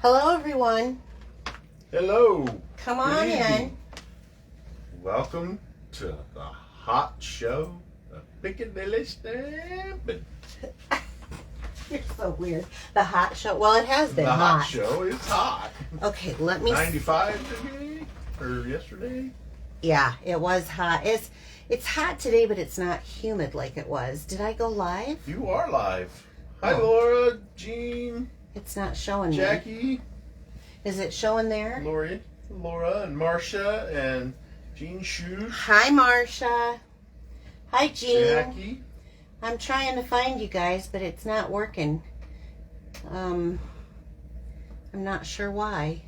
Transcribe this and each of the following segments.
Hello, everyone. Hello. Come on in. Welcome to the hot show of Piccadilly Stampin. You're so weird. The hot show. Well, it has been the hot. hot show is hot. Okay, let me. 95 today or yesterday. Yeah, it was hot. It's hot today, but it's not humid like it was. Did I go live? You are live. Hi, Oh. Laura, Jean, It's not showing me. Jackie, Is it showing there? Laura, and Marcia, and Jean Shoes, Hi, Marcia. Hi, Jean. Jackie. I'm trying to find you guys, but it's not working. I'm not sure why.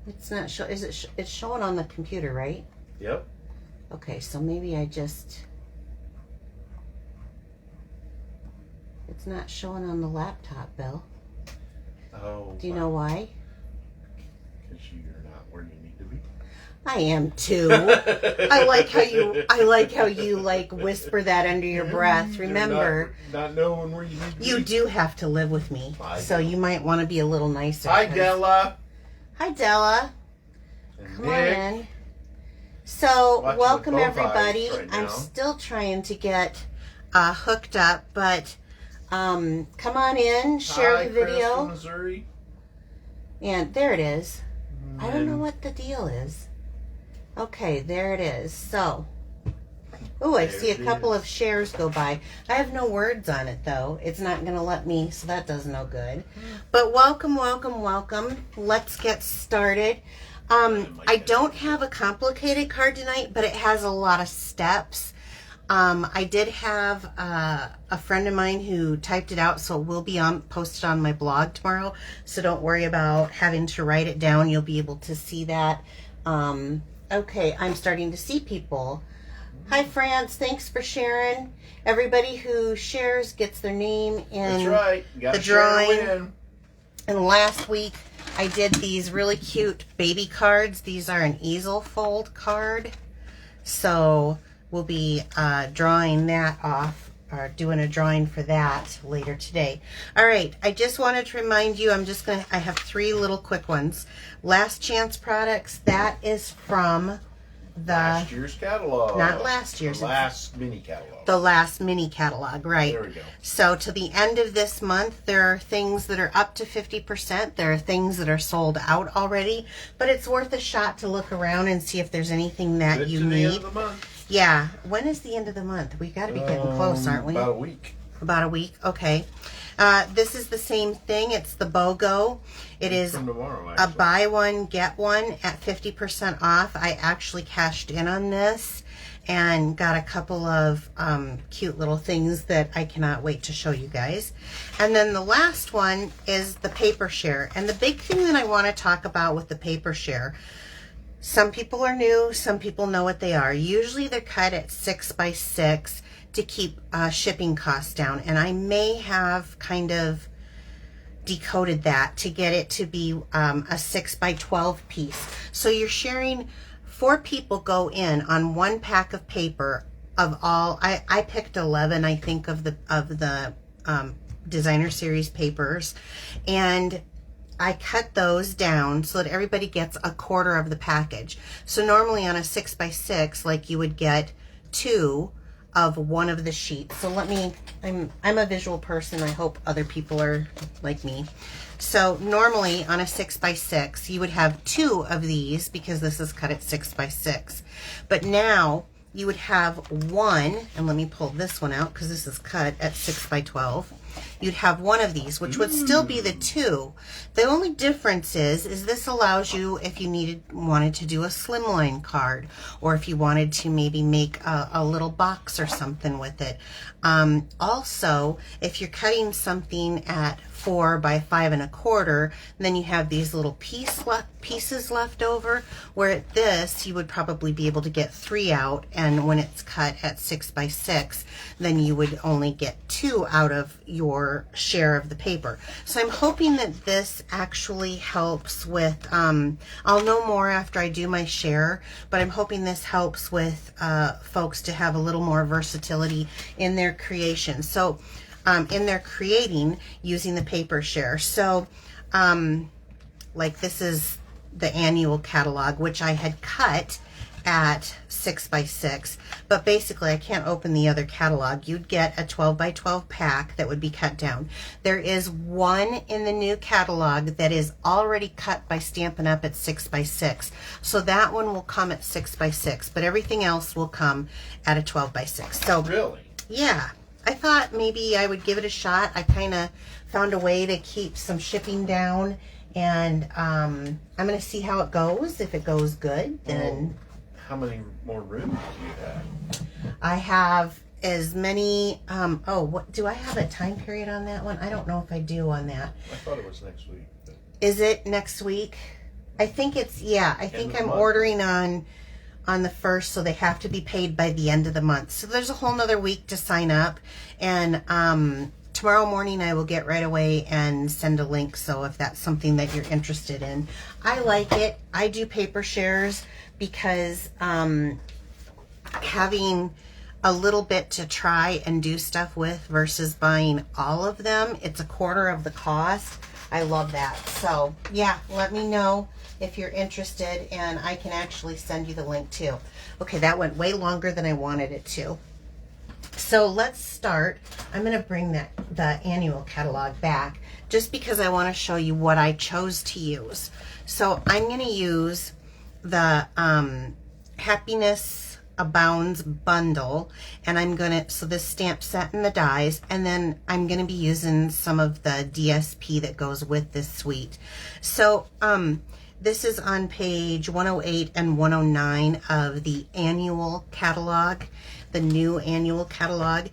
It's not show. Is it? It's showing on the computer, right? Yep. Okay, so maybe I just. It's not showing on the laptop, Bill. Oh. Do you know why? Because you're not where you need to be. I am too. I like how you like whisper that under your breath. Remember, not knowing where you need to be. you do have to live with me, so you might want to be a little nicer. Hi, Della. Hi, Della. And Come on Nick. in. So, Watching welcome with both everybody. eyes right I'm now. still trying to get hooked up, but come on in, share Hi, the Chris video, from Missouri. and there it is. I don't know And what the deal is. Okay, there it is. So, oh, I There see a it couple is. of shares go by. I have no words on it though. It's not going to let me, so that does no good. But welcome, welcome, welcome. Let's get started. I don't have a complicated card tonight, but it has a lot of steps. I did have a friend of mine who typed it out, so it will be posted on my blog tomorrow. So don't worry about having to write it down. You'll be able to see that. Okay, I'm starting to see people. Hi, France. Thanks for sharing. Everybody who shares gets their name in that's right. You gotta the share to drawing. win. And last week, I did these really cute baby cards. These are an easel fold card. So we'll be drawing that off, or doing a drawing for that later today. All right, I just wanted to remind you, I have 3 little quick ones. Last Chance Products, that is from Last year's catalog. not last year's, The last mini catalog. the last mini catalog, right? There we go. So to the end of this month, there are things that are up to 50%. There are things that are sold out already, but it's worth a shot to look around and see if there's anything that Good you to the need. end of the month. Yeah. When is the end of the month? We got to be getting close, aren't we? About a week. About a week. Okay. This is the same thing. It's the BOGO. It is From tomorrow, a actually. buy one, get one at 50% off. I actually cashed in on this and got a couple of cute little things that I cannot wait to show you guys. And then the last one is the paper share. And the big thing that I want to talk about with the paper share, some people are new, some people know what they are. Usually they're cut at 6x6 to keep shipping costs down. And I may have kind of decoded that to get it to be a 6x12 piece. So you're sharing, 4 people go in on 1 pack of paper of all, I picked 11, I think, of the designer series papers, and I cut those down so that everybody gets a quarter of the package. So normally on a 6x6, like, you would get 2 of one of the sheets. So I'm a visual person. I hope other people are like me. So normally on a 6x6, you would have 2 of these because this is cut at 6x6. But now you would have 1, and let me pull this one out because this is cut at 6x12. You'd have 1 of these, which would still be the 2. The only difference is this allows you, if you wanted to do a slimline card, or if you wanted to maybe make a little box or something with it. Also, if you're cutting something at 4 by 5 1/4, then you have these little pieces left over, where at this you would probably be able to get 3 out, and when it's cut at 6x6, then you would only get 2 out of your share of the paper. So I'm hoping that this actually helps with, I'll know more after I do my share, but I'm hoping this helps with folks to have a little more versatility in their creation. So in their creating using the paper share. So like this is the annual catalog, which I had cut at 6x6, but basically I can't open the other catalog. You'd get a 12x12 pack that would be cut down. There is one in the new catalog that is already cut by Stampin' Up! At 6x6, so that one will come at 6x6, but everything else will come at a 12x6. So really, yeah, I thought maybe I would give it a shot. I kind of found a way to keep some shipping down, and I'm gonna see how it goes. If it goes good, then how many more rooms do you have? I have as many. Oh, what do I have a time period on that one? I don't know if I do on that. I thought it was next week. But... Is it next week? I think it's, yeah, I think I'm ordering on the 1st, so they have to be paid by the end of the month. So there's a whole nother week to sign up, and tomorrow morning I will get right away and send a link, so if that's something that you're interested in. I like it. I do paper shares because having a little bit to try and do stuff with versus buying all of them, it's a quarter of the cost. I love that. So yeah, let me know if you're interested, and I can actually send you the link too. Okay, that went way longer than I wanted it to. So let's start. I'm going to bring the annual catalog back just because I want to show you what I chose to use. So I'm going to use the Happiness Abounds Bundle, and I'm going to, so this stamp set and the dies, and then I'm going to be using some of the DSP that goes with this suite. So this is on page 108 and 109 of the annual catalog, the new annual catalog.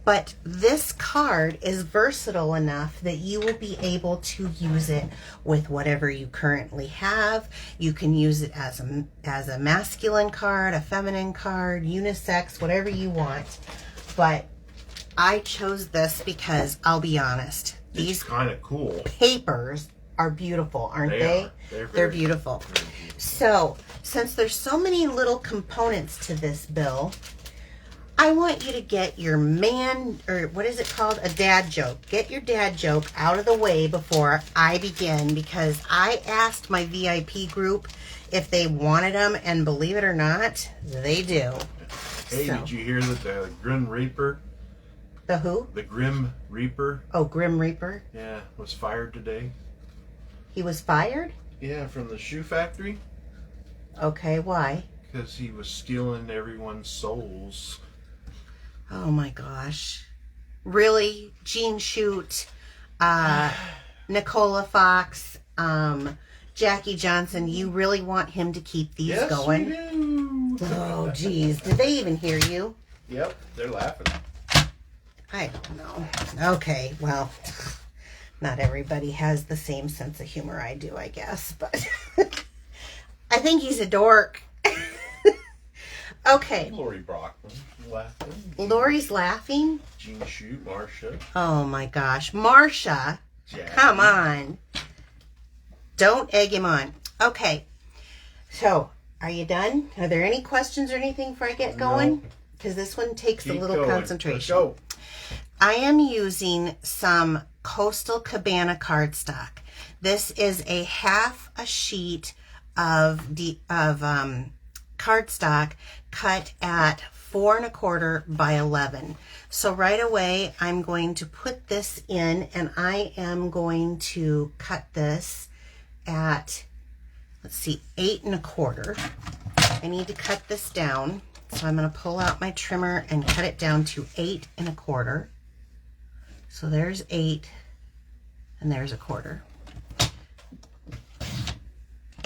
But this card is versatile enough that you will be able to use it with whatever you currently have. You can use it as a masculine card, a feminine card, unisex, whatever you want. But I chose this because I'll be honest, these kind of cool papers are beautiful, aren't they? They're beautiful. So since there's so many little components to this bill, I want you to get your or what is it called? A dad joke. Get your dad joke out of the way before I begin, because I asked my VIP group if they wanted them, and believe it or not, they do. Hey, so, did you hear that the Grim Reaper? The who? The Grim Reaper. Oh, Grim Reaper? Yeah, was fired today. He was fired? Yeah, from the shoe factory. Okay, why? Because he was stealing everyone's souls. Oh my gosh. Really? Gene Shoot, Nicola Fox, Jackie Johnson, you really want him to keep these going? Yes, we do. Oh, geez. Did they even hear you? Yep, they're laughing. I don't know. Okay, well, not everybody has the same sense of humor I do, I guess, but I think he's a dork. Okay. Lori Brockman laughing. Lori's laughing? Gene Shoot, Marcia. Oh my gosh. Marcia, Jackie. Come on. Don't egg him on. Okay. So, are you done? Are there any questions or anything before I get going? Because this one takes a little concentration. Let's go. I am using some Coastal Cabana cardstock. This is a half a sheet of cardstock cut at 4 1/4 by 11. So right away I'm going to put this in, and I am going to cut this at, let's see, 8 1/4. I need to cut this down, so I'm going to pull out my trimmer and cut it down to 8 1/4. So there's 8 and there's 1/4.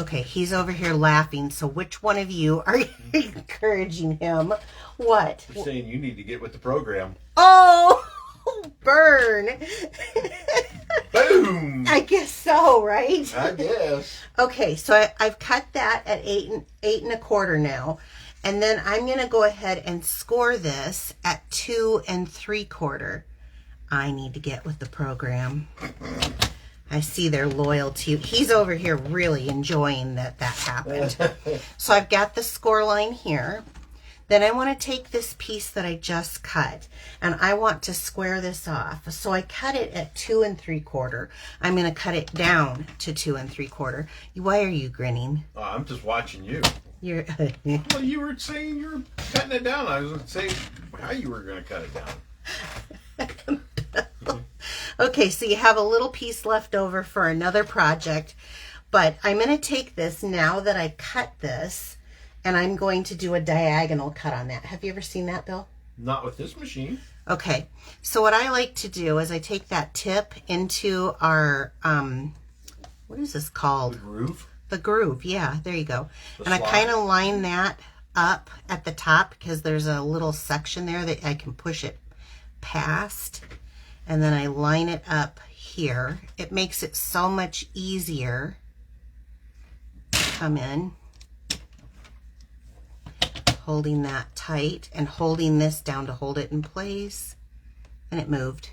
Okay, he's over here laughing, so which one of you are encouraging him? What? You're saying you need to get with the program. Oh, burn. Boom. I guess so, right? I guess. Okay, so I've cut that at 8 1/4 now. And then I'm going to go ahead and score this at 2 3/4. I need to get with the program. I see they're loyal to you. He's over here really enjoying that happened. So I've got the score line here. Then I want to take this piece that I just cut and I want to square this off. So I cut it at 2 3/4. I'm going to cut it down to 2 3/4. Why are you grinning? Oh, I'm just watching you. You're Well, you were saying you were cutting it down. I was going to say how you were going to cut it down. Okay, so you have a little piece left over for another project, but I'm going to take this now that I cut this, and I'm going to do a diagonal cut on that. Have you ever seen that, Bill? Not with this machine. Okay, so what I like to do is I take that tip into our, what is this called? The groove. The groove, yeah, there you go. And I slot. kind of line that up at the top because there's a little section there that I can push it past. And then I line it up here. It makes it so much easier to come in. Holding that tight and holding this down to hold it in place. And it moved.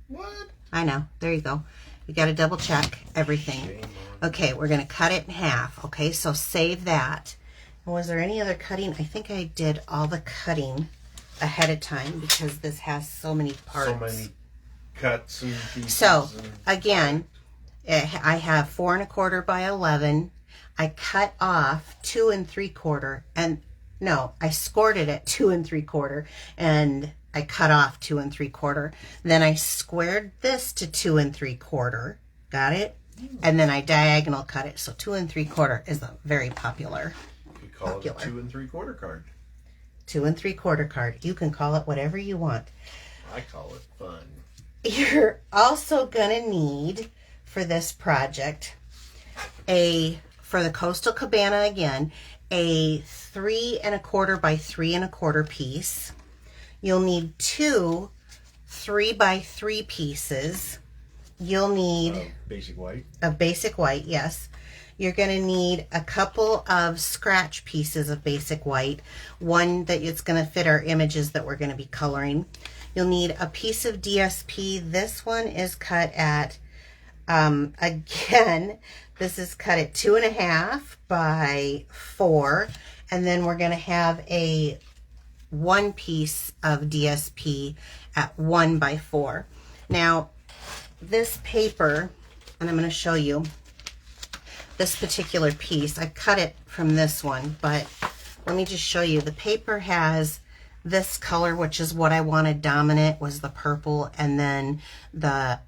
What? I know. There you go. You got to double check everything. Okay, we're going to cut it in half. Okay, so save that. And was there any other cutting? I think I did all the cutting ahead of time because this has so many parts. So many cuts and pieces. So, and... again, I have 4 1/4 by 11. I cut off 2 3/4 and no, I scored it at 2 3/4 and I cut off 2 3/4. Then I squared this to 2 3/4. Got it? And then I diagonal cut it. So 2 3/4 is a very popular. You call it a 2 3/4 card. 2 3/4 card. You can call it whatever you want. I call it fun. You're also gonna need for this project for the Coastal Cabana again, a 3 1/4 by 3 1/4 piece. You'll need 2 3 by 3 pieces. You'll need basic white. A basic white, yes. You're going to need a couple of scratch pieces of basic white. One that it's going to fit our images that we're going to be coloring. You'll need a piece of DSP. This one is cut at, again, this is cut at 2 1/2 by 4. And then we're going to have a 1 piece of DSP at 1 by 4. Now, this paper, and I'm going to show you this particular piece. I cut it from this one, but let me just show you. The paper has this color, which is what I wanted dominant, was the purple, and then the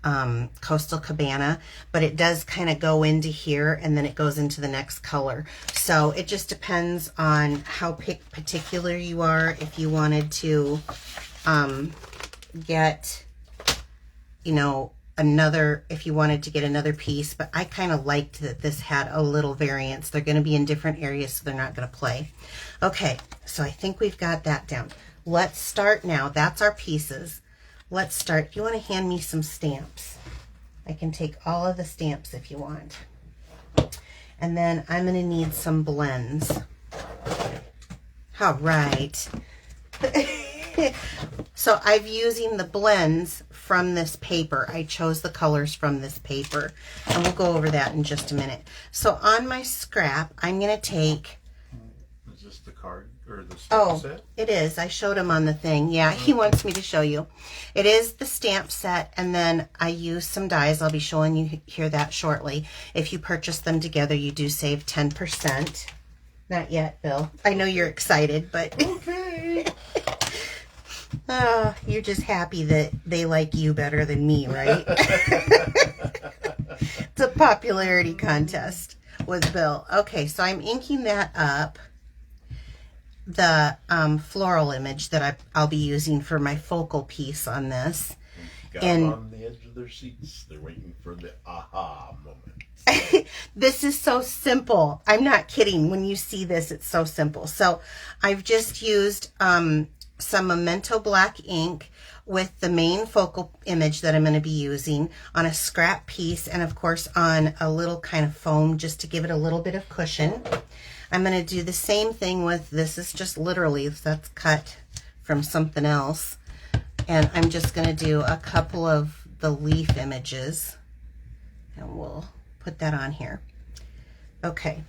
Coastal Cabana, but it does kind of go into here and then it goes into the next color. So it just depends on how particular you are. If you wanted to get, you know, if you wanted to get another piece, but I kind of liked that this had a little variance. They're going to be in different areas, so they're not going to play. Okay, so I think we've got that down. Let's start now. That's our pieces. Let's start. If you want to hand me some stamps, I can take all of the stamps if you want. And then I'm going to need some blends. All right. So I'm using the blends from this paper. I chose the colors from this paper, and we'll go over that in just a minute. So on my scrap, I'm going to take... Is this the card or the stamp set? It is. I showed him on the thing. Yeah, he wants me to show you. It is the stamp set, and then I use some dies. I'll be showing you here that shortly. If you purchase them together, you do save 10%. Not yet, Bill. I know you're excited, but... Okay. Oh, you're just happy that they like you better than me, right? It's a popularity contest with Bill. Okay, so I'm inking that up. The floral image that I'll be using for my focal piece on this. Got them on the edge of their seats. They're waiting for the aha moment. This is so simple. I'm not kidding. When you see this, it's so simple. So I've just used some Memento black ink with the main focal image that I'm going to be using on a scrap piece, and of course on a little kind of foam just to give it a little bit of cushion. I'm going to do the same thing with this. Is just literally, that's cut from something else, and I'm just going to do a couple of the leaf images, and we'll put that on here. Okay,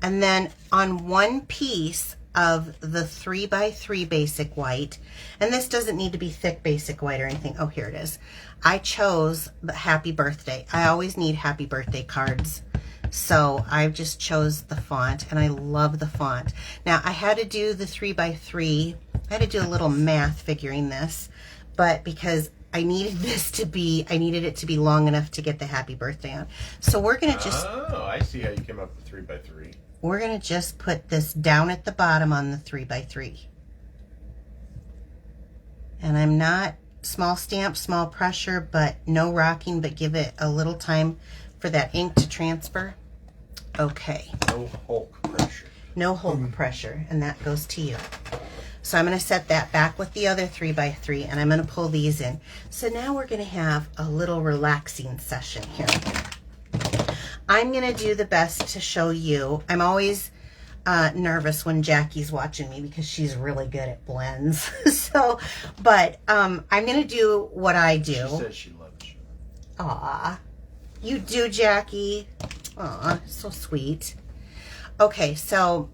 and then on one piece of the 3x3 basic white, and this doesn't need to be thick basic white or anything. Oh, here it is. I chose the happy birthday. I always need happy birthday cards. So I just chose the font, and I love the font. Now I had to do the 3x3. I had to do a little math figuring this, but because I needed it to be long enough to get the happy birthday on. So we're gonna just. Oh, I see how you came up with 3x3. We're gonna just put this down at the bottom on the 3x3. And I'm not small stamp, small pressure, but no rocking, but give it a little time for that ink to transfer. Okay. No Hulk pressure. No Hulk pressure, and that goes to you. So I'm going to set that back with the other 3x3, and I'm going to pull these in. So now we're going to have a little relaxing session here. I'm going to do the best to show you. I'm always nervous when Jackie's watching me because she's really good at blends. But I'm going to do what I do. She says she loves you. Aw, you do, Jackie. Aw, so sweet. Okay, so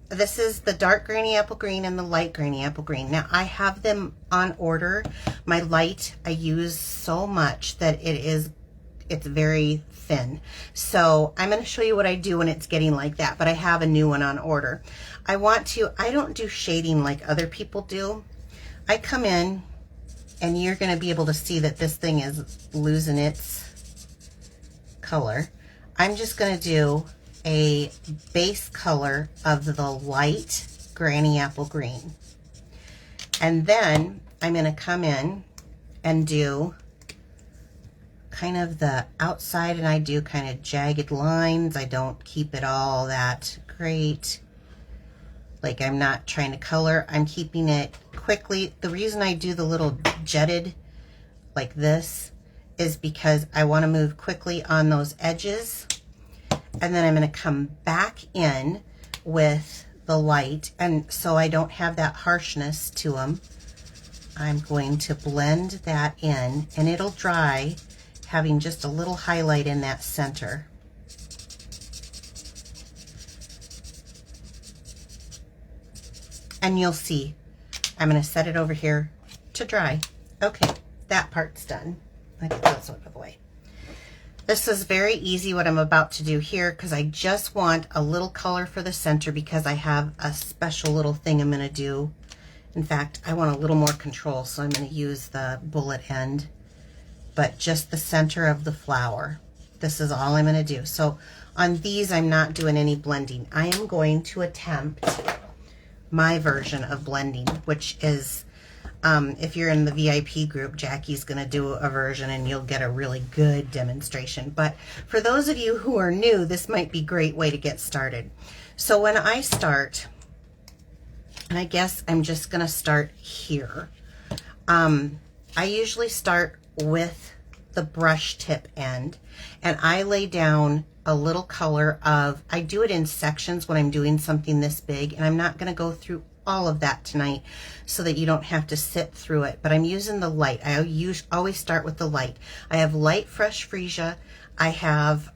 this is the dark granny apple green and the light granny apple green. Now I have them on order. My light I use so much that it's very thin. So I'm going to show you what I do when it's getting like that, but I have a new one on order. I don't do shading like other people do. I come in and you're going to be able to see that this thing is losing its color. I'm just going to do a base color of the light granny apple green. And then I'm going to come in and do kind of the outside, and I do kind of jagged lines. I don't keep it all that great. Like, I'm not trying to color. I'm keeping it quickly. The reason I do the little jetted like this is because I want to move quickly on those edges. And then I'm going to come back in with the light, and so I don't have that harshness to them, I'm going to blend that in, and it'll dry having just a little highlight in that center. And you'll see, I'm going to set it over here to dry. Okay, that part's done. I get those out of the way. This is very easy what I'm about to do here because I just want a little color for the center because I have a special little thing I'm going to do. In fact, I want a little more control, so I'm going to use the bullet end, but just the center of the flower. This is all I'm going to do. So on these, I'm not doing any blending. I am going to attempt my version of blending, which is, if you're in the VIP group, Jackie's going to do a version and you'll get a really good demonstration. But for those of you who are new, this might be a great way to get started. So when I start, and I guess I'm just going to start here. I usually start with the brush tip end, and I lay down a little color of, I do it in sections when I'm doing something this big, and I'm not going to go through all of that tonight so that you don't have to sit through it, but I'm using the light. I always start with the light. I have light fresh freesia, I have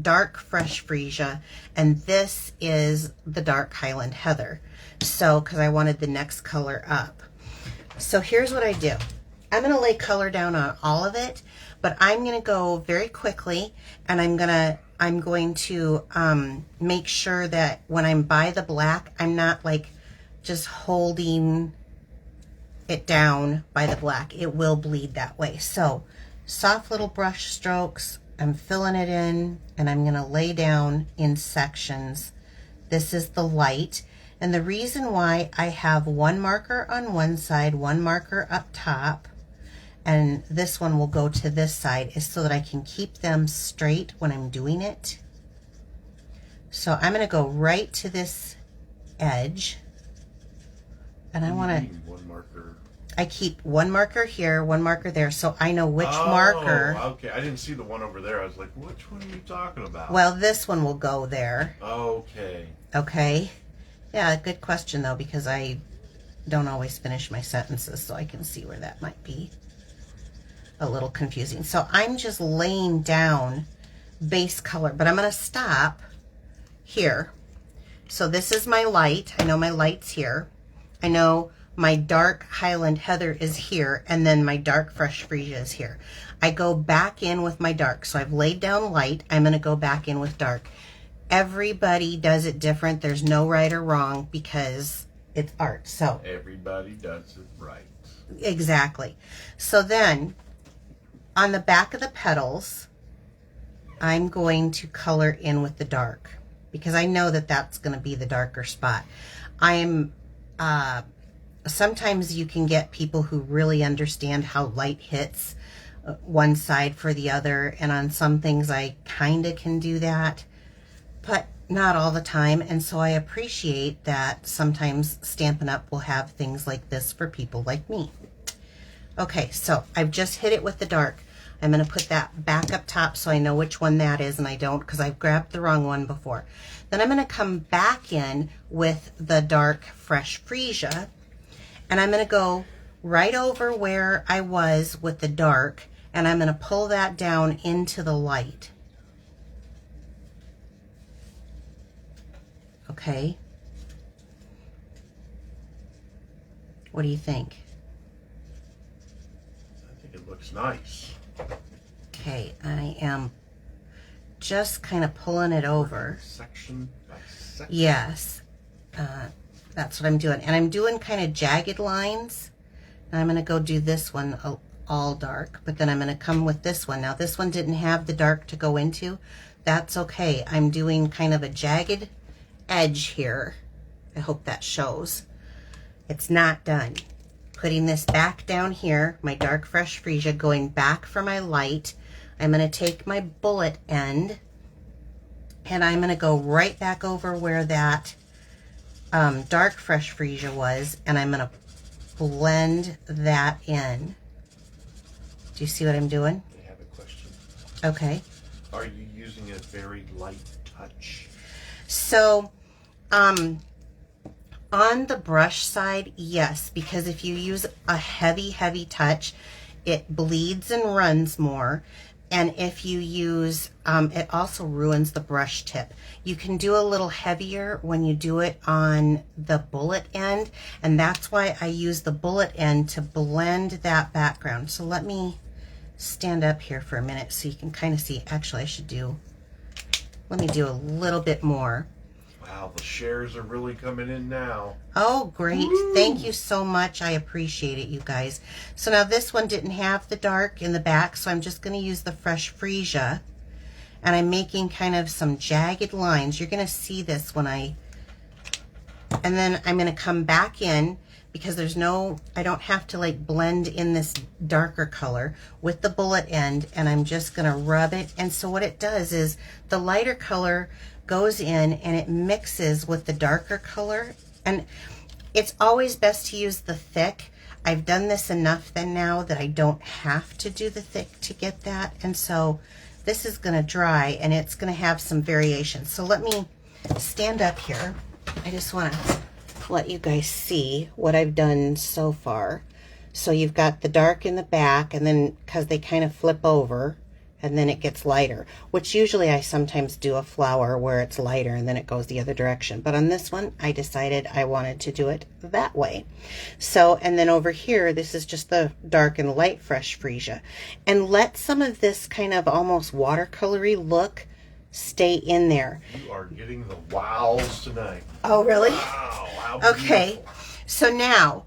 dark fresh freesia, and this is the dark Highland Heather. So, because I wanted the next color up. So here's what I do. I'm going to lay color down on all of it, but I'm going to go very quickly, and I'm going to make sure that when I'm by the black, I'm not like just holding it down by the black. It will bleed that way. So soft little brush strokes, I'm filling it in, and I'm going to lay down in sections. This is the light. And the reason why I have one marker on one side, one marker up top, and this one will go to this side, is so that I can keep them straight when I'm doing it. So I'm going to go right to this edge, and I want to, one marker. I keep one marker here, one marker there, so I know which marker. Okay, I didn't see the one over there. I was like, which one are you talking about? Well, this one will go there. Okay. Okay. Yeah, good question though, because I don't always finish my sentences, so I can see where that might be a little confusing. So I'm just laying down base color, but I'm going to stop here. So this is my light. I know my light's here. I know my dark Highland Heather is here, and then my dark Fresh Freesia is here. I go back in with my dark. So I've laid down light. I'm going to go back in with dark. Everybody does it different. There's no right or wrong because it's art. So everybody does it right. Exactly. So then on the back of the petals, I'm going to color in with the dark because I know that that's going to be the darker spot. Sometimes you can get people who really understand how light hits one side for the other, and on some things I kind of can do that, but not all the time. And so I appreciate that sometimes Stampin' Up! Will have things like this for people like me. Okay, so I've just hit it with the dark. I'm going to put that back up top so I know which one that is, and I don't because I've grabbed the wrong one before. Then I'm going to come back in with the dark Fresh Freesia, and I'm going to go right over where I was with the dark, and I'm going to pull that down into the light. Okay. What do you think? I think it looks nice. Okay, I am just kind of pulling it over. Section by section. Yes, that's what I'm doing. And I'm doing kind of jagged lines. And I'm going to go do this one all dark, but then I'm going to come with this one. Now this one didn't have the dark to go into. That's okay. I'm doing kind of a jagged edge here. I hope that shows. It's not done. Putting this back down here, my dark Fresh Freesia, going back for my light. I'm going to take my bullet end and I'm going to go right back over where that dark Fresh Freesia was, and I'm going to blend that in. Do you see what I'm doing? I have a question. Okay. Are you using a very light touch? So, on the brush side, yes, because if you use a heavy touch, it bleeds and runs more. And if you use, it also ruins the brush tip. You can do a little heavier when you do it on the bullet end, and that's why I use the bullet end to blend that background. So let me stand up here for a minute so you can kind of see. Actually, let me do a little bit more. Wow, the shares are really coming in now. Oh, great. Woo! Thank you so much. I appreciate it, you guys. So now this one didn't have the dark in the back, so I'm just going to use the Fresh Freesia. And I'm making kind of some jagged lines. You're going to see this when and then I'm going to come back in because I don't have to like blend in this darker color with the bullet end, and I'm just going to rub it. And so what it does is the lighter color goes in and it mixes with the darker color, and it's always best to use the thick. I've done this enough then now that I don't have to do the thick to get that, and so this is going to dry and it's going to have some variation. So let me stand up here. I just want to let you guys see what I've done so far. So you've got the dark in the back, and then because they kind of flip over and then it gets lighter, which usually I sometimes do a flower where it's lighter and then it goes the other direction. But on this one, I decided I wanted to do it that way. So, and then over here, this is just the dark and light Fresh Freesia. And let some of this kind of almost watercolory look stay in there. You are getting the wows tonight. Oh, really? Wow. How Okay. beautiful. So now,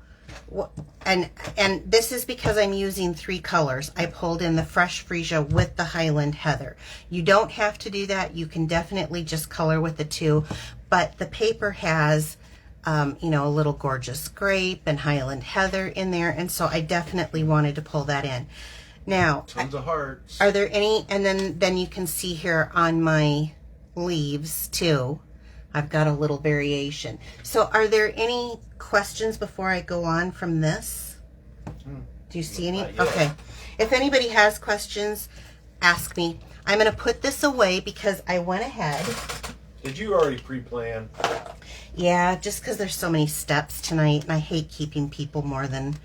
and this is because I'm using 3 colors. I pulled in the Fresh Freesia with the Highland Heather. You don't have to do that. You can definitely just color with the 2, but the paper has, you know, a little gorgeous grape and Highland Heather in there, and so I definitely wanted to pull that in. Now, Tons of hearts. are there any, and then you can see here on my leaves too, I've got a little variation. So are there any questions before I go on from this? Do you see any? Not yet. Okay. If anybody has questions, ask me. I'm going to put this away because I went ahead. Did you already pre-plan? Yeah, just because there's so many steps tonight, and I hate keeping people more than...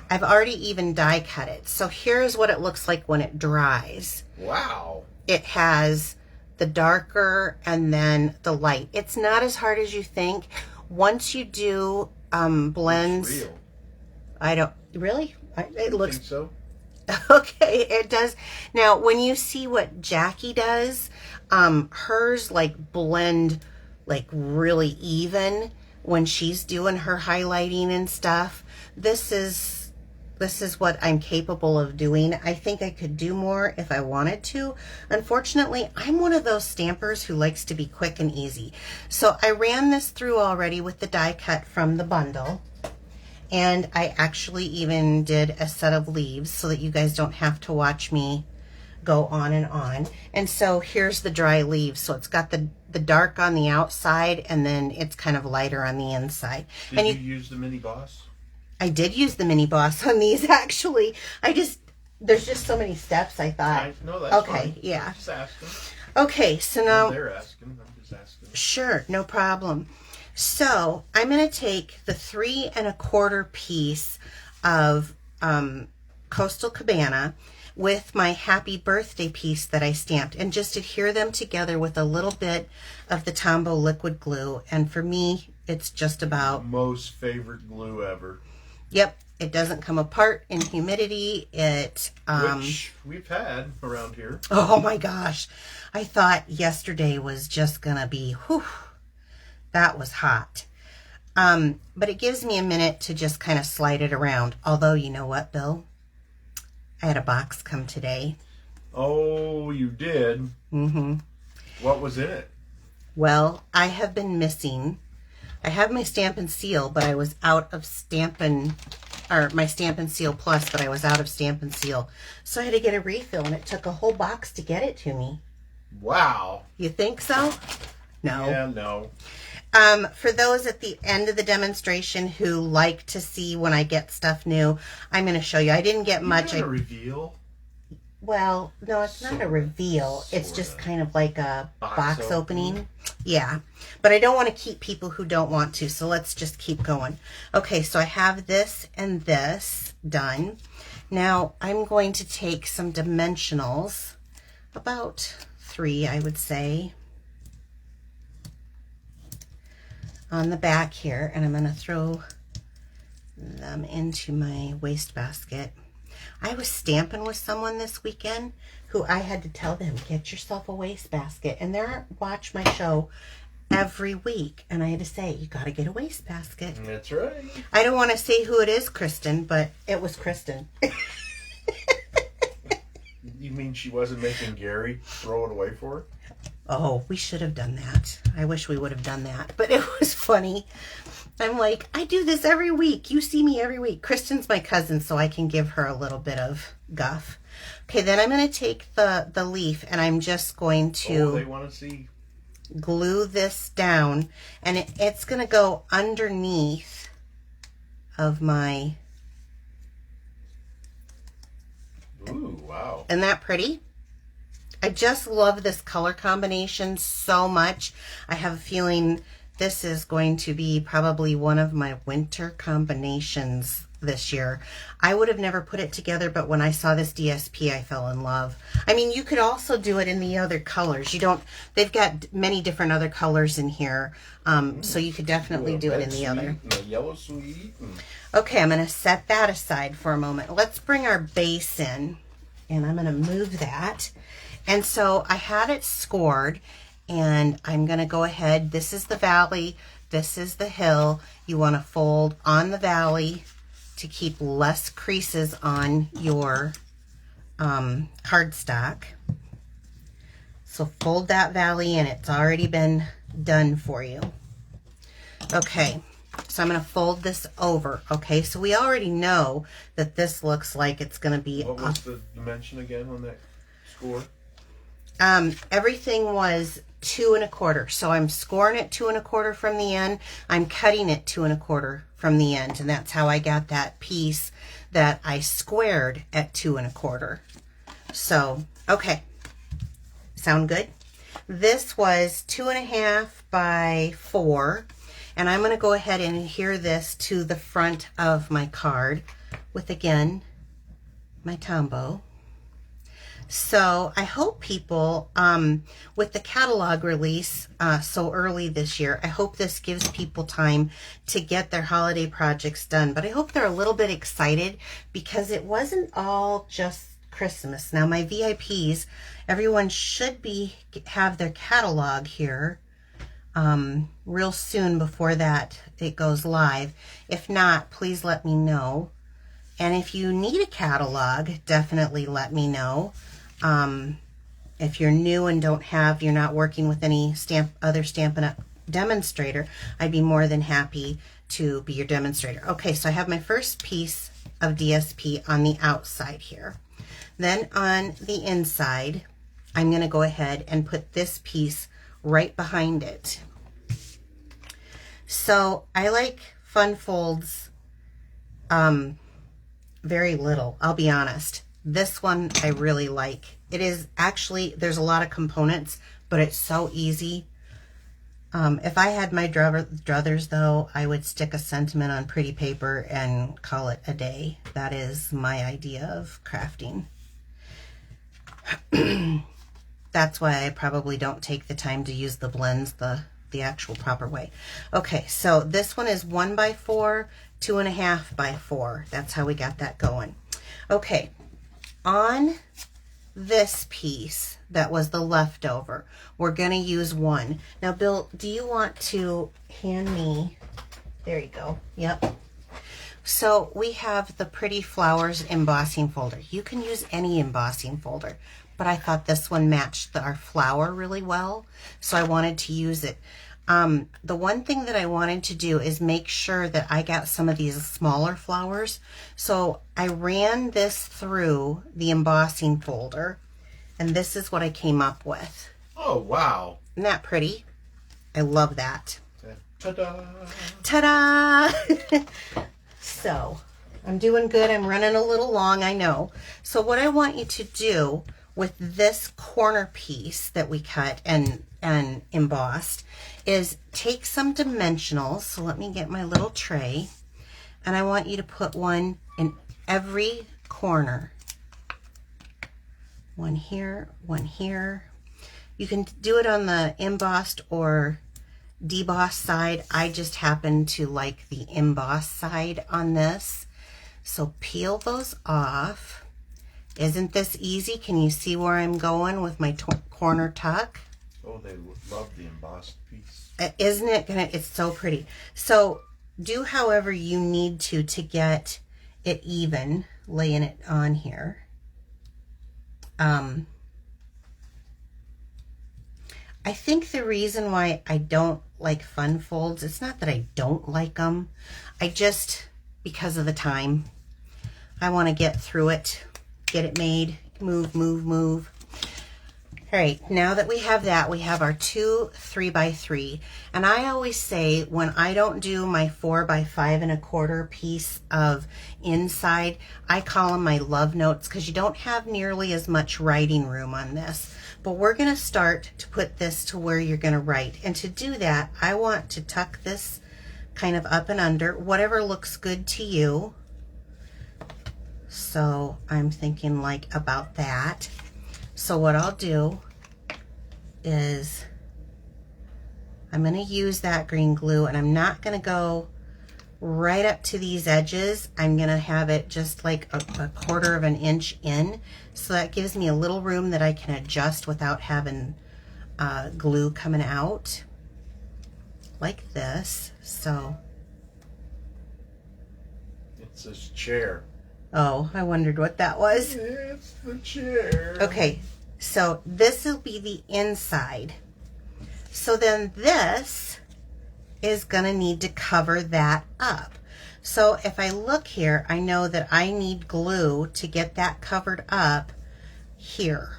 I've already even die cut it. So here's what it looks like when it dries. Wow. It has the darker, and then the light. It's not as hard as you think. Once you do blends, It's real. I don't really. It looks Think so. okay. It does. Now, when you see what Jackie does, hers like blend like really even when she's doing her highlighting and stuff. This is what I'm capable of doing. I think I could do more if I wanted to. Unfortunately, I'm one of those stampers who likes to be quick and easy. So I ran this through already with the die cut from the bundle. And I actually even did a set of leaves so that you guys don't have to watch me go on and on. And so here's the dry leaves. So it's got the dark on the outside, and then it's kind of lighter on the inside. Did you use the mini boss? I did use the mini boss on these, actually. There's just so many steps, I thought. No, that's okay, fine. yeah. I'm just asking. Okay, so now... They're asking. I'm just asking. Sure, no problem. So I'm going to take the 3 1/4 piece of Coastal Cabana with my Happy Birthday piece that I stamped and just adhere them together with a little bit of the Tombow liquid glue. And for me, it's just about... Most favorite glue ever. Yep, it doesn't come apart in humidity. Which we've had around here. Oh my gosh. I thought yesterday was just going to be, whew, that was hot. But it gives me a minute to just kind of slide it around. Although, you know what, Bill? I had a box come today. Oh, you did? Mm-hmm. What was in it? Well, I have been missing... I have my Stampin' Seal, but I was out of Stampin', or my Stampin' Seal Plus, but I was out of Stampin' Seal. So I had to get a refill, and it took a whole box to get it to me. Wow. You think so? No. Yeah, no. For those at the end of the demonstration who like to see when I get stuff new, I'm going to show you. I didn't get much. A reveal? Well, no, it's not a reveal. It's just kind of like a box opening. Yeah. But I don't want to keep people who don't want to, so let's just keep going. Okay, so I have this and this done. Now, I'm going to take some dimensionals, about 3, I would say, on the back here, and I'm going to throw them into my wastebasket. I was stamping with someone this weekend who I had to tell them, get yourself a wastebasket. And they watch my show every week. And I had to say, you got to get a wastebasket. That's right. I don't want to say who it is, Kristen, but it was Kristen. You mean she wasn't making Gary throw it away for her? Oh, we should have done that. I wish we would have done that. But it was funny. I'm like, I do this every week. You see me every week. Kristen's my cousin, so I can give her a little bit of guff. Okay, then I'm going to take the leaf, and I'm just going to they want to see. Glue this down, and it's going to go underneath of my... Ooh, wow. Isn't that pretty? I just love this color combination so much. I have a feeling this is going to be probably one of my winter combinations this year. I would have never put it together, but when I saw this DSP, I fell in love. I mean, you could also do it in the other colors. They've got many different other colors in here, so you could definitely do it in the other. And a yellow sweet. Okay, I'm going to set that aside for a moment. Let's bring our base in, and I'm going to move that. And so I had it scored, and I'm going to go ahead. This is the valley. This is the hill. You want to fold on the valley to keep less creases on your cardstock. So fold that valley, and it's already been done for you. Okay, so I'm going to fold this over. Okay, so we already know that this looks like it's going to be... What was the dimension again on that score? Everything was 2 1/4. So I'm scoring it 2 1/4 from the end. I'm cutting it 2 1/4 from the end. And that's how I got that piece that I squared at 2 1/4. So, okay. Sound good? This was 2.5 by 4. And I'm going to go ahead and adhere this to the front of my card with, again, my Tombow. So I hope people, with the catalog release so early this year, I hope this gives people time to get their holiday projects done. But I hope they're a little bit excited because it wasn't all just Christmas. Now my VIPs, everyone should have their catalog here real soon before that it goes live. If not, please let me know. And if you need a catalog, definitely let me know. If you're new and you're not working with any other Stampin' Up! Demonstrator, I'd be more than happy to be your demonstrator. Okay, so I have my first piece of DSP on the outside here. Then on the inside, I'm going to go ahead and put this piece right behind it. So I like fun folds very little, I'll be honest. This one I really like. It is actually, there's a lot of components, but it's so easy. If I had my druthers though, I would stick a sentiment on pretty paper and call it a day. That is my idea of crafting. That's why I probably don't take the time to use the blends the actual proper way. Okay, so this one is 1x4, 2.5x4. That's how we got that going. Okay, on this piece that was the leftover, we're going to use 1. Now, Bill, do you want to hand me? There you go. Yep. So we have the Pretty Flowers embossing folder. You can use any embossing folder, but I thought this one matched our flower really well, so I wanted to use it. The one thing that I wanted to do is make sure that I got some of these smaller flowers. So I ran this through the embossing folder, and this is what I came up with. Oh, wow. Isn't that pretty? I love that. Ta-da! Ta-da! So I'm doing good. I'm running a little long, I know. So what I want you to do with this corner piece that we cut and embossed is take some dimensionals. So let me get my little tray, and I want you to put one in every corner. One here, one here. You can do it on the embossed or debossed side. I just happen to like the embossed side on this. So peel those off. Isn't this easy? Can you see where I'm going with my corner tuck? Oh, they love the embossed piece. Isn't it gonna? It's so pretty. So do however you need to get it even, laying it on here. I think the reason why I don't like fun folds, it's not that I don't like them. Because of the time. I want to get through it, get it made, move, move, move. All right, now that we have that, we have our 2 3x3. And I always say when I don't do my 4x5.25 piece of inside, I call them my love notes because you don't have nearly as much writing room on this. But we're going to start to put this to where you're going to write. And to do that, I want to tuck this kind of up and under, whatever looks good to you. So I'm thinking like about that. So what I'll do is I'm going to use that green glue, and I'm not going to go right up to these edges. I'm going to have it just like a 1/4 of an inch in. So that gives me a little room that I can adjust without having glue coming out like this. So It's this chair. oh, I wondered what that was. It's the chair. Okay, so this will be the inside. So then this is going to need to cover that up. So if I look here, I know that I need glue to get that covered up here,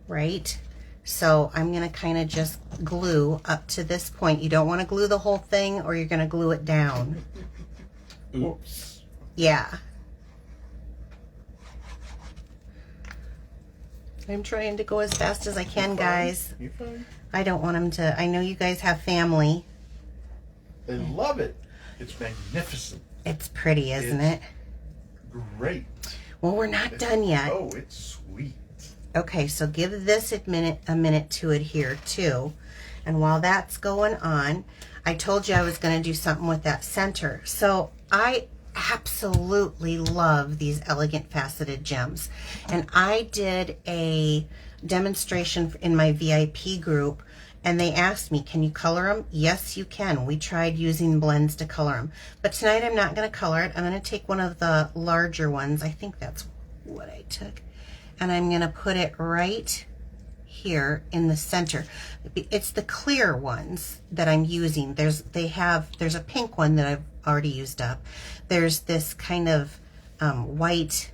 right? So I'm going to kind of just glue up to this point. You don't want to glue the whole thing or you're going to glue it down. Oops. Yeah. I'm trying to go as fast as I can, guys. You're fine. I don't want them to. I know you guys have family. They love it. It's magnificent. It's pretty, isn't it? Great. Well, we're not done yet. Oh, it's sweet. Okay, so give this a minute to adhere too. And while that's going on, I told you I was going to do something with that center. So I absolutely love these elegant faceted gems. And I did a demonstration in my VIP group, and they asked me, can you color them? Yes, you can. We tried using blends to color them. But tonight I'm not going to color it. I'm going to take one of the larger ones. I think that's what I took. And I'm going to put it right here in the center. It's the clear ones that I'm using. There's a pink one that I've already used up. There's this kind of white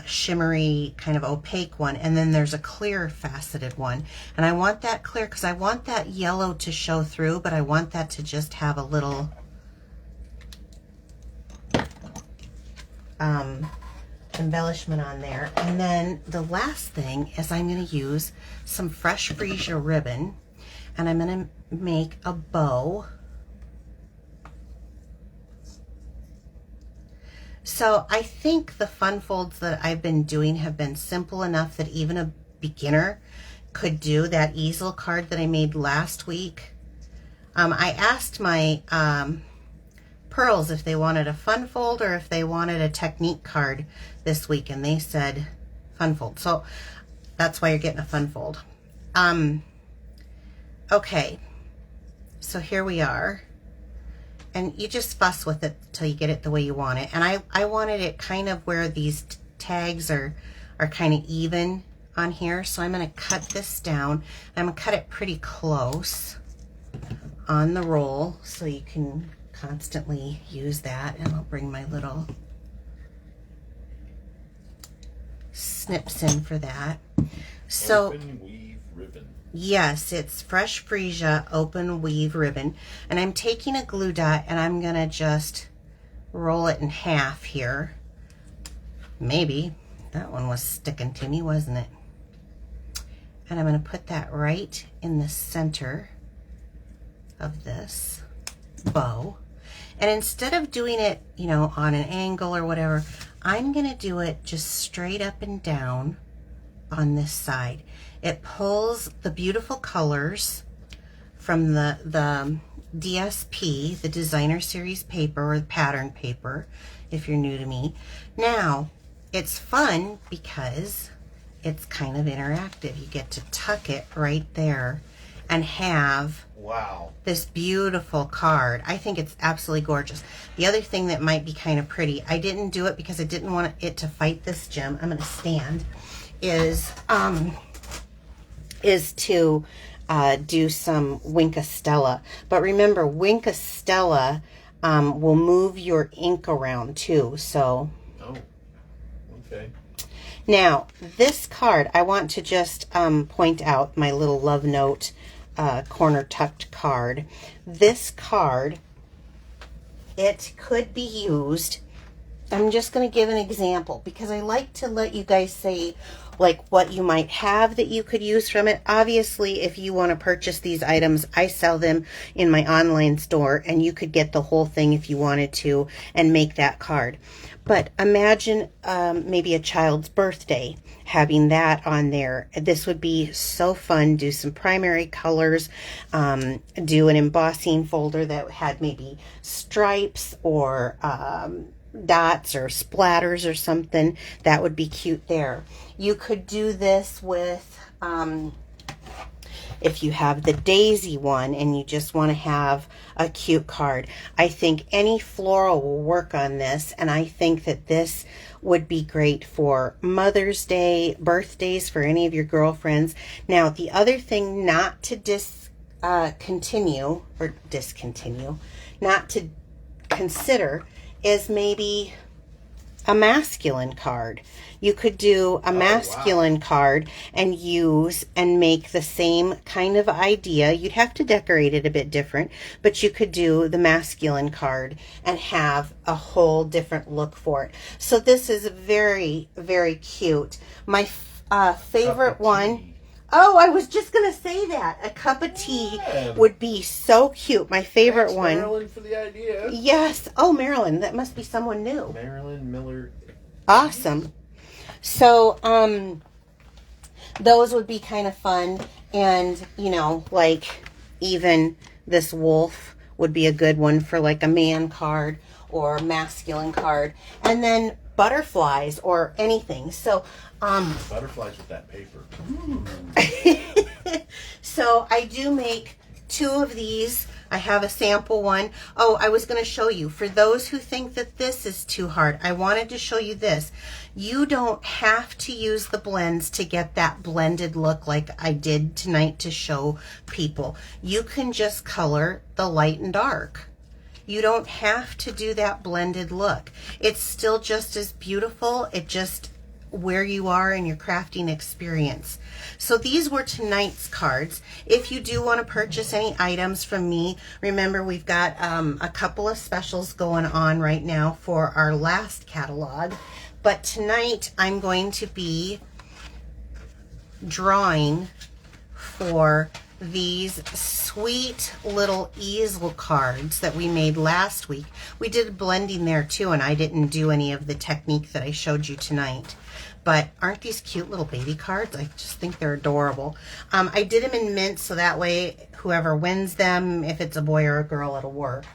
shimmery kind of opaque one, and then there's a clear faceted one. And I want that clear because I want that yellow to show through, but I want that to just have a little embellishment on there. And then the last thing is I'm going to use some fresh freesia ribbon, and I'm going to make a bow. So I think the fun folds that I've been doing have been simple enough that even a beginner could do. That easel card that I made last week, I asked my pearls if they wanted a fun fold or if they wanted a technique card this week, and they said fun fold. So that's why you're getting a fun fold. Okay, so here we are. And you just fuss with it till you get it the way you want it. And I wanted it kind of where these tags are kind of even on here. So I'm going to cut this down. I'm going to cut it pretty close on the roll so you can constantly use that. And I'll bring my little snips in for that. So open weave ribbon. Yes, it's fresh freesia open weave ribbon, and I'm taking a glue dot and I'm gonna just roll it in half here. Maybe that one was sticking to me, wasn't it? And I'm gonna put that right in the center of this bow. And instead of doing it, you know, on an angle or whatever, I'm gonna do it just straight up and down on this side. It pulls the beautiful colors from the DSP, the designer series paper or the pattern paper, if you're new to me. Now, it's fun because it's kind of interactive. You get to tuck it right there and have this beautiful card. I think it's absolutely gorgeous. The other thing that might be kind of pretty, I didn't do it because I didn't want it to fight this gem. I'm going to stand, is to do some Wink Stella. But remember, Wink Stella will move your ink around too. So, oh, okay. Now, this card, I want to just point out my little love note corner tucked card. This card, it could be used. I'm just going to give an example because I like to let you guys say like what you might have that you could use from it. Obviously, if you want to purchase these items, I sell them in my online store, and you could get the whole thing if you wanted to and make that card. But imagine maybe a child's birthday, having that on there. This would be so fun. Do some primary colors, do an embossing folder that had maybe stripes or dots or splatters or something. That would be cute there. You could do this with if you have the daisy one and you just want to have a cute card. I think any floral will work on this, and I think that this would be great for Mother's Day, birthdays for any of your girlfriends. Now, the other thing not to not to consider is maybe a masculine card. You could do a masculine card and use and make the same kind of idea. You'd have to decorate it a bit different, but you could do the masculine card and have a whole different look for it. So this is very, very cute. My favorite one. Oh, I was just going to say that. A cup of tea would be so cute. My favorite one. Marilyn for the idea. Yes. Oh, Marilyn. That must be someone new. Marilyn Miller. Awesome. So, those would be kind of fun. And, you know, like even this wolf would be a good one for like a man card or masculine card. And then butterflies or anything. So, butterflies with that paper. so I do make 2 of these. I have a sample one. Oh, I was going to show you. For those who think that this is too hard, I wanted to show you this. You don't have to use the blends to get that blended look like I did tonight to show people. You can just color the light and dark. You don't have to do that blended look. It's still just as beautiful. It just where you are in your crafting experience. So these were tonight's cards. If you do want to purchase any items from me, remember we've got a couple of specials going on right now for our last catalog. But tonight I'm going to be drawing for these sweet little easel cards that we made last week. We did blending there too, and I didn't do any of the technique that I showed you tonight. But aren't these cute little baby cards? I just think they're adorable. I did them in mint so that way whoever wins them, if it's a boy or a girl, it'll work.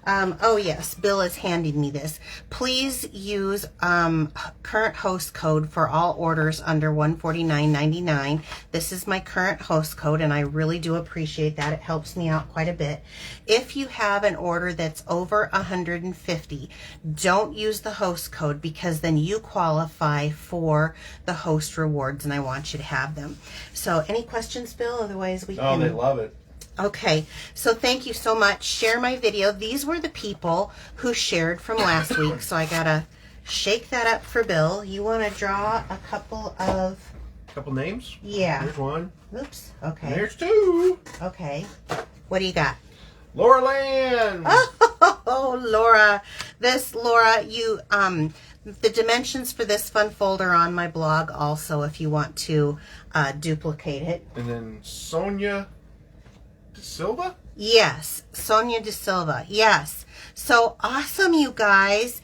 Oh yes, Bill is handing me this. Please use current host code for all orders under $149.99. This is my current host code, and I really do appreciate that. It helps me out quite a bit. If you have an order that's over $150, don't use the host code because then you qualify for the host rewards, and I want you to have them. So any questions, Bill? Otherwise we can... Oh, they love it. Okay, so thank you so much. Share my video. These were the people who shared from last week, so I gotta shake that up for Bill. You want to draw a couple of... Couple names? Yeah. There's one. Oops, okay. And there's 2. Okay. What do you got? Laura Land. Oh, Laura. This, Laura, you... the dimensions for this fun folder on my blog also if you want to duplicate it. And then Sonia... Silva? Yes, Sonia De Silva. Yes. So awesome, you guys.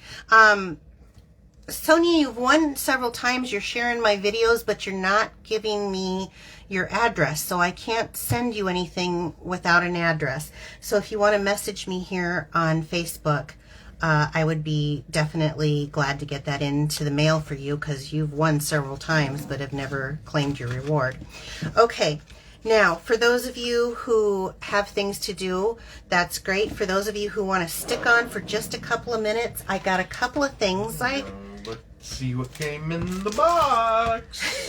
Sonia, you've won several times. You're sharing my videos, but you're not giving me your address. So I can't send you anything without an address. So if you want to message me here on Facebook, I would be definitely glad to get that into the mail for you because you've won several times but have never claimed your reward. Okay. Now, for those of you who have things to do, that's great. For those of you who want to stick on for just a couple of minutes, I got a couple of things. Let's see what came in the box.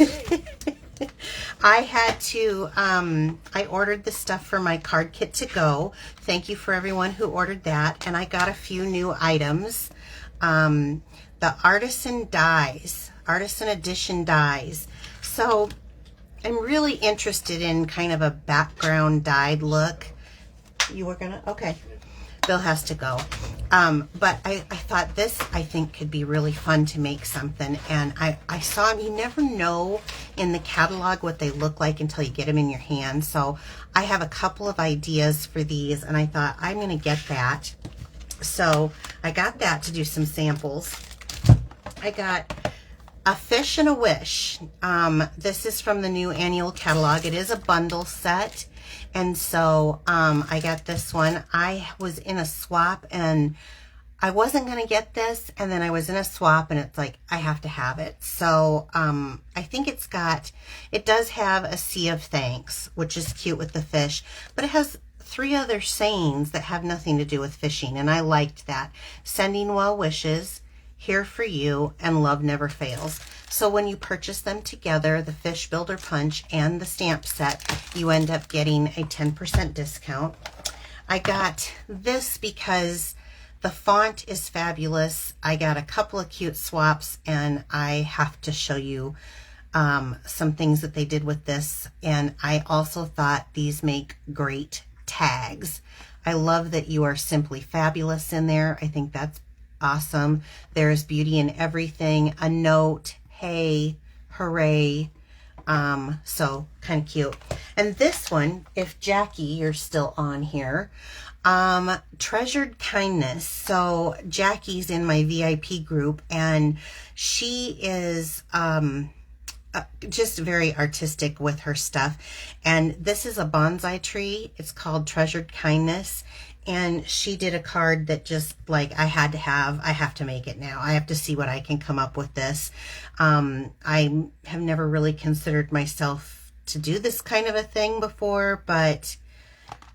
I had to, I ordered the stuff for my card kit to go. Thank you for everyone who ordered that. And I got a few new items. The Artisan dies, Artisan Edition dies. So I'm really interested in kind of a background dyed look. You were gonna, okay. Bill has to go. But I thought this, I think, could be really fun to make something. And I saw them. You never know in the catalog what they look like until you get them in your hand. So I have a couple of ideas for these, and I thought I'm going to get that. So I got that to do some samples. I got a Fish and a Wish. This is from the new annual catalog. It is a bundle set. And so I got this one. I was in a swap and I wasn't going to get this. And then I was in a swap and it's like, I have to have it. So I think it does have a sea of thanks, which is cute with the fish. But it has 3 other sayings that have nothing to do with fishing. And I liked that. Sending well wishes, here for you, and love never fails. So when you purchase them together, the Fish Builder Punch and the stamp set, you end up getting a 10% discount. I got this because the font is fabulous. I got a couple of cute swaps, and I have to show you some things that they did with this. And I also thought these make great tags. I love that you are simply fabulous in there. I think that's awesome. There's beauty in everything. A note, hey, hooray. So kind of cute. And this one, if Jackie, you're still on here, Treasured Kindness. So Jackie's in my VIP group, and she is just very artistic with her stuff. And this is a bonsai tree. It's called Treasured Kindness. And she did a card that just like I have to make it now. I have to see what I can come up with this. I have never really considered myself to do this kind of a thing before, but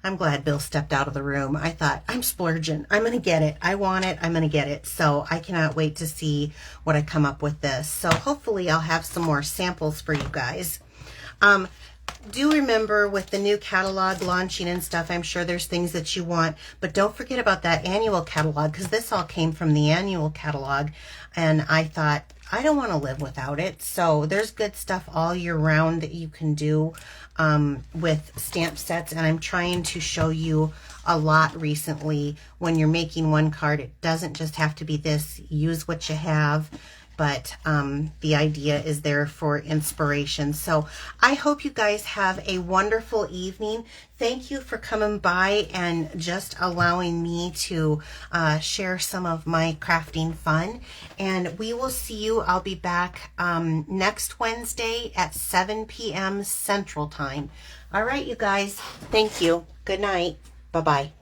I'm glad Bill stepped out of the room. I thought, I'm splurging. I'm going to get it. I want it. I'm going to get it. So I cannot wait to see what I come up with this. So hopefully I'll have some more samples for you guys. Do remember with the new catalog launching and stuff, I'm sure there's things that you want, but don't forget about that annual catalog, because this all came from the annual catalog. And I thought, I don't want to live without it. So there's good stuff all year round that you can do with stamp sets. And I'm trying to show you a lot recently. When you're making one card, it doesn't just have to be this. Use what you have. But the idea is there for inspiration. So I hope you guys have a wonderful evening. Thank you for coming by and just allowing me to share some of my crafting fun. And we will see you. I'll be back next Wednesday at 7 p.m. Central Time. All right, you guys. Thank you. Good night. Bye-bye.